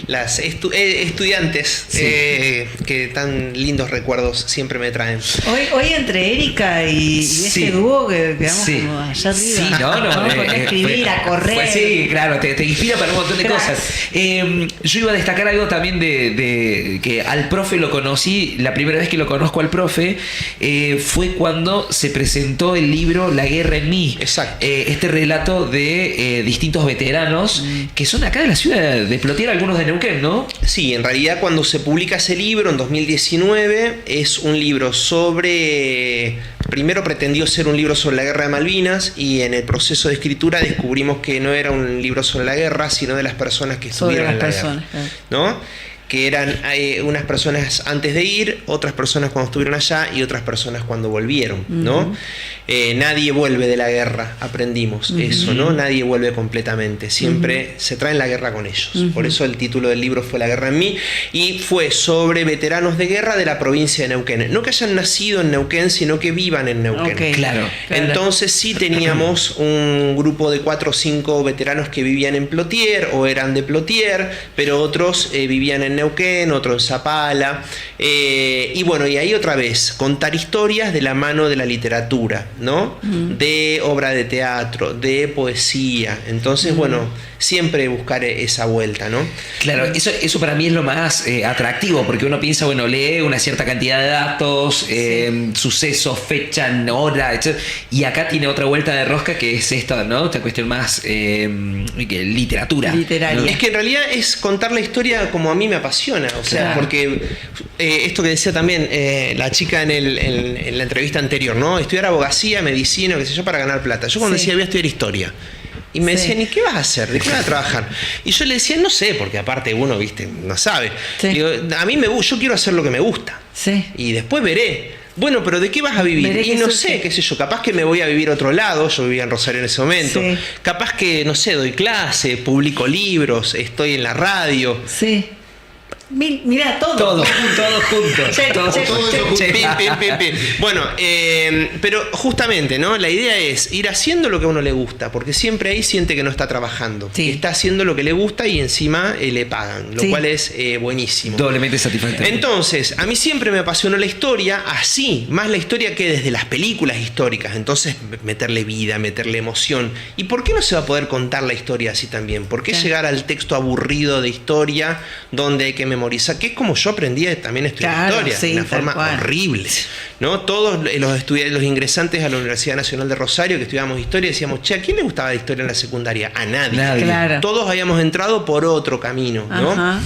las estudiantes, sí, que tan lindos recuerdos siempre me traen. Hoy entre Erika y este dúo que quedamos como allá arriba. Sí, no, a escribir, a correr. Sí, claro, te inspira para un montón de cosas. Yo iba a destacar algo también de que al profe lo conocí, la primera vez que lo conozco al profe fue cuando se presentó el libro La guerra en mí. Exacto. Este relato de distintos veteranos que son acá de la ciudad de Plotier, algunos de Neuquén, ¿no? Sí, en realidad cuando se publica ese libro en 2019 es un libro sobre... Primero pretendió ser un libro sobre la guerra de Malvinas y en el proceso de escritura descubrimos que no era un libro sobre la guerra, sino de las personas que estuvieron en la guerra, ¿no? Que eran unas personas antes de ir, otras personas cuando estuvieron allá y otras personas cuando volvieron, ¿no? Nadie vuelve de la guerra, aprendimos eso, ¿no? Nadie vuelve completamente, siempre se traen la guerra con ellos. Por eso el título del libro fue La guerra en mí, y fue sobre veteranos de guerra de la provincia de Neuquén. No que hayan nacido en Neuquén, sino que vivan en Neuquén. Okay. Claro. Entonces sí teníamos un grupo de 4 o 5 veteranos que vivían en Plotier o eran de Plotier, pero otros vivían en Neuquén, otro en Zapala, y bueno, y ahí otra vez, contar historias de la mano de la literatura, ¿no? De obra de teatro, de poesía. Entonces, bueno, siempre buscar esa vuelta, ¿no? Claro, eso para mí es lo más atractivo, porque uno piensa, bueno, lee una cierta cantidad de datos, sucesos, fecha, hora, etc. Y acá tiene otra vuelta de rosca que es esta, ¿no? Esta cuestión más literatura. Literaria. Es que en realidad es contar la historia como a mí me apasiona, o sea, porque esto que decía también la chica en la entrevista anterior, ¿no? Estudiar abogacía, medicina, qué sé yo, para ganar plata. Yo cuando decía voy a estudiar historia, y me decían, ¿y qué vas a hacer? ¿De qué vas a trabajar? Y yo le decía, no sé, porque aparte uno, viste, no sabe. Digo, a mí yo quiero hacer lo que me gusta. Y después veré. Bueno, pero ¿de qué vas a vivir? Y no sé, qué sé yo, capaz que me voy a vivir a otro lado, yo vivía en Rosario en ese momento. Capaz que, no sé, doy clase, publico libros, estoy en la radio. Mirá, todos juntos. Bueno, pero justamente, ¿no? La idea es ir haciendo lo que a uno le gusta, porque siempre ahí siente que no está trabajando, que está haciendo lo que le gusta y encima le pagan, lo cual es buenísimo. Doblemente satisfactorio. Entonces, a mí siempre me apasionó la historia, así, más la historia que desde las películas históricas. Entonces, meterle vida, meterle emoción. ¿Y por qué no se va a poder contar la historia así también? ¿Por qué llegar al texto aburrido de historia donde hay que memorizar? Que es como yo aprendí también a estudiar historia, de una forma horrible, ¿no? Todos los ingresantes a la Universidad Nacional de Rosario que estudiábamos historia decíamos, che, ¿a quién le gustaba la historia en la secundaria? A nadie. Claro. Todos habíamos entrado por otro camino, ¿no?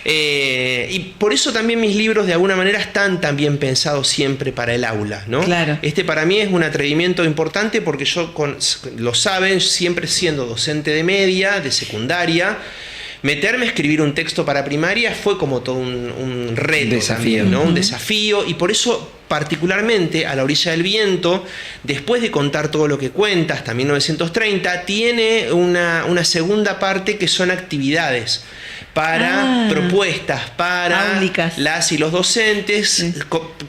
Y por eso también mis libros de alguna manera están también pensados siempre para el aula, ¿no? Este para mí es un atrevimiento importante porque yo, lo saben, siempre siendo docente de media, de secundaria, meterme a escribir un texto para primaria fue como todo un reto, Desafío. también, ¿no? Un desafío, y por eso particularmente A la orilla del viento, después de contar todo lo que cuenta hasta 1930, tiene una segunda parte que son actividades para propuestas para áulicas. las y los docentes,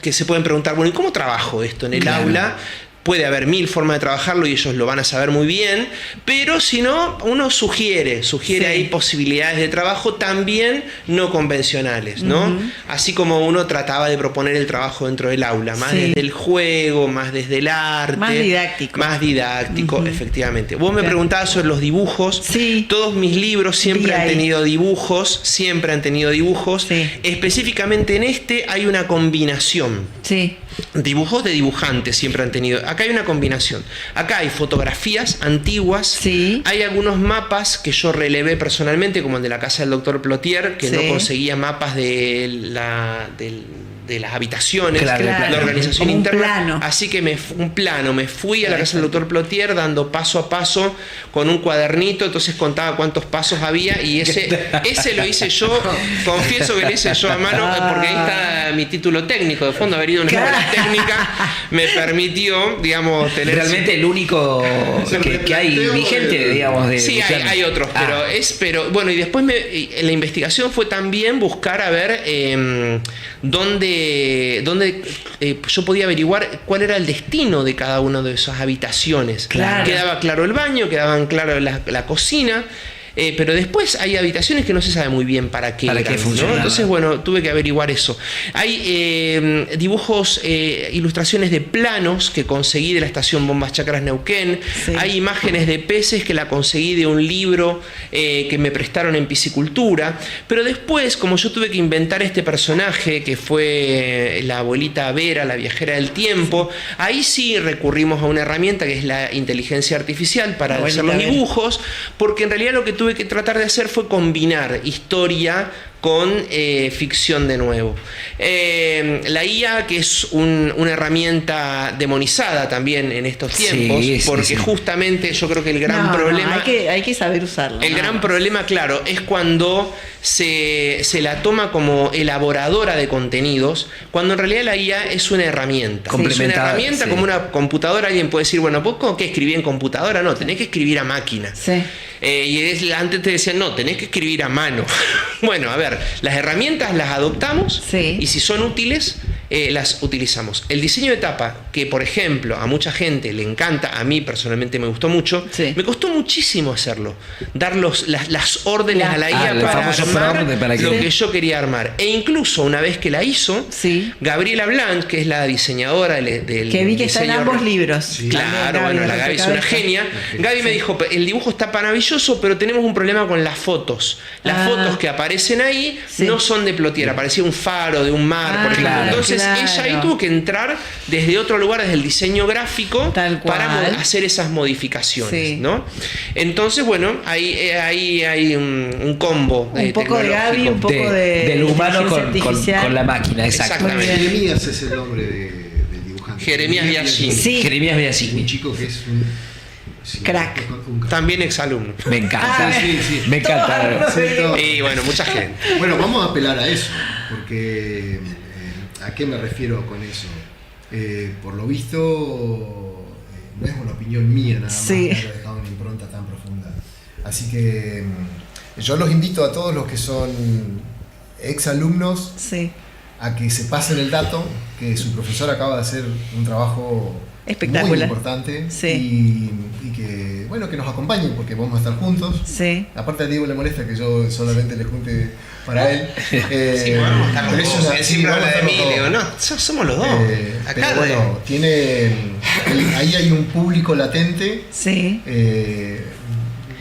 que se pueden preguntar, bueno, ¿y cómo trabajo esto en el aula? Puede haber 1000 formas de trabajarlo y ellos lo van a saber muy bien, pero si no, uno sugiere ahí posibilidades de trabajo también no convencionales, ¿no? Así como uno trataba de proponer el trabajo dentro del aula, más desde el juego, más desde el arte. Más didáctico, efectivamente. Vos me preguntabas sobre los dibujos. Sí. Todos mis libros siempre han tenido dibujos, Sí. Específicamente en este hay una combinación. Sí. Dibujos de dibujantes siempre han tenido. Acá hay una combinación. Acá hay fotografías antiguas. Sí. Hay algunos mapas que yo relevé personalmente, como el de la casa del doctor Plotier, que no conseguía mapas de las habitaciones, Claro. la organización Como un interna. plano. Así que me fui a la casa del doctor Plotier dando paso a paso con un cuadernito, entonces contaba cuántos pasos había, y ese lo hice yo, confieso que lo hice yo a mano, porque ahí está mi título técnico. De fondo, haber ido a una escuela técnica me permitió, digamos, tener... Realmente el único que hay vigente, digamos, de... Sí, hay otros, pero bueno, y después la investigación fue también buscar a ver dónde yo podía averiguar cuál era el destino de cada una de esas habitaciones. Claro. Quedaba claro el baño, quedaban claro la cocina. Pero después hay habitaciones que no se sabe muy bien para qué funcionan, ¿no? Entonces, bueno, tuve que averiguar eso. Hay dibujos, ilustraciones de planos que conseguí de la estación Bombas Chacras Neuquén. Sí. Hay imágenes de peces que la conseguí de un libro que me prestaron en piscicultura. Pero después, como yo tuve que inventar este personaje que fue la abuelita Vera, la viajera del tiempo, ahí sí recurrimos a una herramienta que es la inteligencia artificial para hacer los dibujos, porque en realidad lo que tuve que tratar de hacer fue combinar historia con ficción de nuevo. La IA, que es una herramienta demonizada también en estos tiempos, porque justamente yo creo que el gran problema... hay que saber usarla. El gran problema, claro, es cuando se la toma como elaboradora de contenidos, cuando en realidad la IA es una herramienta. Es una herramienta como una computadora. Alguien puede decir, bueno, ¿vos cómo que escribí en computadora? No, tenés que escribir a máquina. Sí. Antes te decían, no, tenés que escribir a mano. Bueno, a ver, las herramientas las adoptamos y si son útiles, las utilizamos. El diseño de tapa, que por ejemplo a mucha gente le encanta, a mí personalmente me gustó mucho, me costó muchísimo hacerlo. Dar las órdenes a la IA para armar lo que yo quería armar. E incluso una vez que la hizo, Gabriela Blanc, que es la diseñadora del que vi que está en ambos libros. Sí. Claro, bueno, la Gaby es una genia. Gaby me dijo, el dibujo está maravilloso, pero tenemos un problema con las fotos. Las fotos que aparecen ahí no son de Plotier, aparecía un faro de un mar, por ejemplo. Entonces ella ahí tuvo que entrar desde otro lugar, desde el diseño gráfico, para hacer esas modificaciones, ¿no? Entonces, bueno, ahí hay un combo un poco de Gaby, un poco del humano con la máquina, exactamente. Jeremías es el nombre del dibujante. Jeremías Biagini. Jeremías Biagini. Un chico que es un crack. También exalumno. Me encanta. Me encanta. Y bueno, mucha gente. Bueno, vamos a apelar a eso, porque ¿a qué me refiero con eso? Por lo visto, no es una opinión mía nada más, que haya dejado una impronta tan profunda. Así que yo los invito a todos los que son exalumnos a que se pasen el dato, que su profesor acaba de hacer un trabajo espectacular, muy importante, y que bueno, que nos acompañen, porque vamos a estar juntos. Aparte a Diego le molesta que yo solamente le junte para él. Vamos a estar los dos. Siempre habla de mí, digo, no, somos los dos. Pero bueno, ahí hay un público latente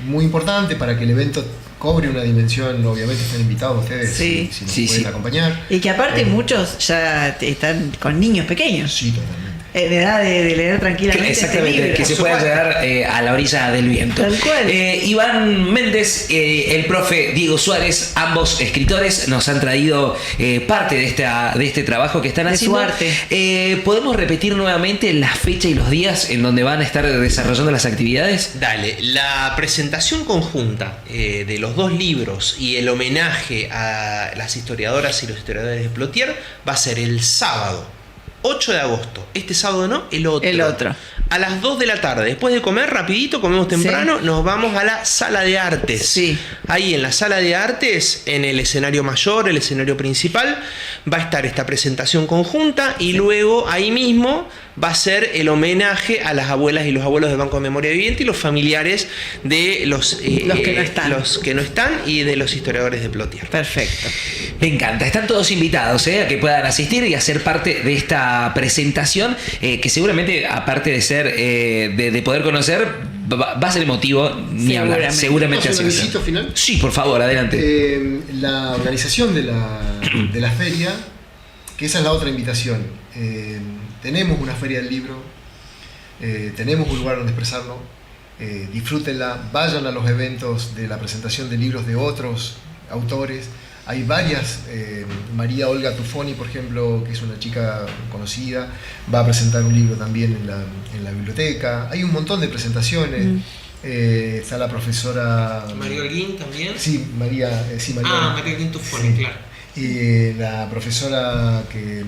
muy importante para que el evento cobre una dimensión. Obviamente están invitados ustedes si nos pueden acompañar. Y que aparte muchos ya están con niños pequeños. Sí, totalmente. En edad de leer tranquilamente. Exactamente, este libro. que se pueda llegar a la orilla del viento. Tal cual. Iván Méndez, el profe Diego Suárez, ambos escritores, nos han traído parte de este trabajo que están De haciendo. su arte. ¿Podemos repetir nuevamente la fecha y los días en donde van a estar desarrollando las actividades? Dale, la presentación conjunta de los dos libros y el homenaje a las historiadoras y los historiadores de Plotier va a ser el sábado 8 de agosto. Este sábado no, el otro. El otro. A las 2 de la tarde. Después de comer, rapidito, comemos temprano, nos vamos a la sala de artes. Sí. Ahí en la sala de artes, en el escenario mayor, el escenario principal, va a estar esta presentación conjunta y luego ahí mismo va a ser el homenaje a las abuelas y los abuelos del Banco de Memoria Viviente y los familiares de los que no están. los que no están y de los historiadores de Plotier. Perfecto. Me encanta, están todos invitados a que puedan asistir y hacer parte de esta presentación que seguramente, aparte de ser de poder conocer, va a ser emotivo, ni hablar. Seguramente ¿Hacemos así un va a ser. avisito final? Sí, por favor, adelante. La organización de la feria, que esa es la otra invitación. Tenemos una feria del libro, tenemos un lugar donde expresarlo, disfrútenla, vayan a los eventos de la presentación de libros de otros autores. Hay varias, María Olga Tufoni, por ejemplo, que es una chica conocida, va a presentar un libro también en la biblioteca. Hay un montón de presentaciones. Está la profesora... María Holguín también. Sí, María. María Holguín Tufoni, Sí. claro. Y la profesora que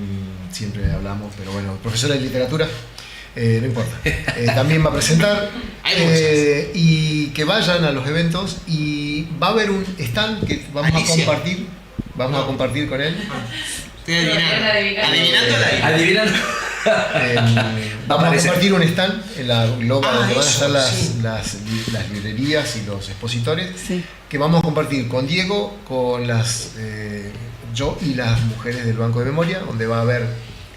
siempre hablamos, pero bueno, profesora de literatura, no importa, también va a presentar. Hay muchas. Y que vayan a los eventos y va a haber un stand que vamos Alicia. a compartir con él. Estoy adivinando. Adivinando. Adivinando. Vamos a compartir un stand en la Globa donde van a eso, estar sí. las librerías y los expositores, Sí. que vamos a compartir con Diego, con yo y las mujeres del Banco de Memoria, donde va a haber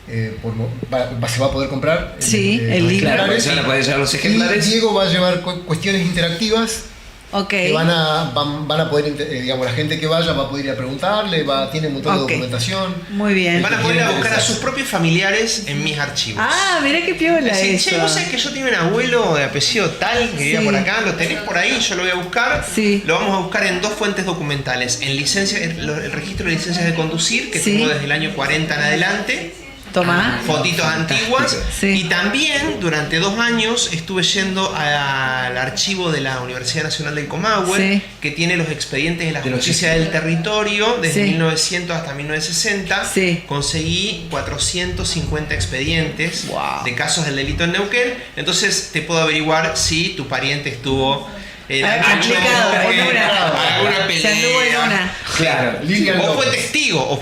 se va a poder comprar Sí, el los libro. Claro, ejemplares. van a poder llevar los Y ejemplares. Diego va a llevar cuestiones interactivas Ok. que van a poder, digamos, la gente que vaya va a poder ir a preguntarle, tiene un montón Ok. de documentación. Muy bien. Van a poder ir a buscar a Interesante. sus propios familiares en mis archivos. Ah, mirá qué piola Decir, eso. che, vos sabés que yo tenía un abuelo de apellido tal que vivía Sí. por acá, lo tenés por ahí, yo lo voy a buscar. Sí. Lo vamos a buscar en dos fuentes documentales: en el registro de licencias de conducir, que Sí. tengo desde el año 40 en adelante, Tomá. fotitos antiguas, Sí. y también durante 2 años estuve yendo al archivo de la Universidad Nacional del Comahue, Sí. que tiene los expedientes de la De los justicia del territorio desde Sí. 1900 hasta 1960. Sí. Conseguí 450 expedientes Wow. de casos del delito en Neuquén, entonces te puedo averiguar si tu pariente estuvo en Complicado, en una. alguna Se anduvo en pelea. una. Claro. Lilian O fue López. testigo.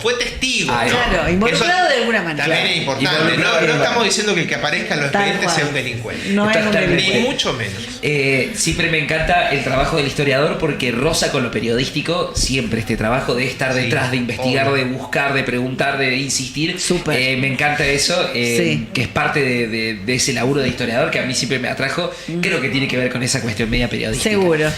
Ah, ¿no? Claro, involucrado Eso de alguna manera. También es importante. Involucrado. No estamos diciendo que el que aparezca en los Tal expedientes sea cual. un delincuente. No es un Totalmente. Ni delincuente. mucho menos. Siempre me encanta el trabajo del historiador porque roza con lo periodístico siempre este trabajo de estar Sí, detrás, de investigar, obvio. de buscar, de preguntar, de insistir. Súper. Me encanta eso, Sí. que es parte de ese laburo de historiador que a mí siempre me atrajo. Creo que tiene que ver con esa cuestión media periodística. Seguro.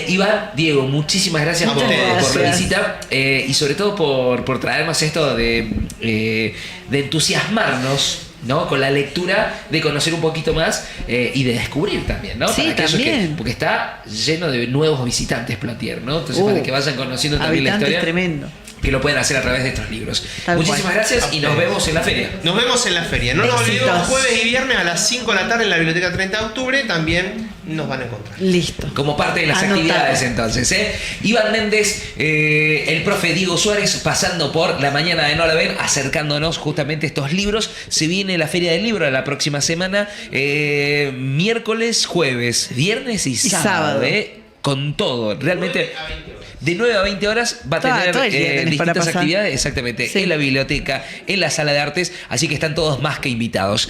Iván, Diego, muchísimas gracias por Muchas gracias. la visita y sobre todo por traernos esto de entusiasmarnos, ¿no? Con la lectura, de conocer un poquito más y de descubrir también, ¿no? Sí, Para aquellos también. porque está lleno de nuevos visitantes Plotier, ¿no? Entonces, para que vayan conociendo también la Habitantes historia, tremendo. que lo pueden hacer a través de estos libros. Tal Muchísimas cual. gracias y nos ustedes. vemos en la feria. Nos vemos en la feria. No nos Éxitos. olvidemos, jueves y viernes a las 5 de la tarde en la Biblioteca 30 de octubre también nos van a encontrar. Listo. Como parte de las Anotado. actividades entonces, ¿eh? Iván Méndez, el profe Diego Suárez, pasando por la mañana de No la ven, acercándonos justamente a estos libros. Se viene la Feria del Libro la próxima semana, miércoles, jueves, viernes y sábado, sábado. con todo, realmente. De 9 a 20 horas va a Todo tener el día tenés para distintas pasar. actividades, exactamente, Sí. en la biblioteca, en la sala de artes, así que están todos más que invitados.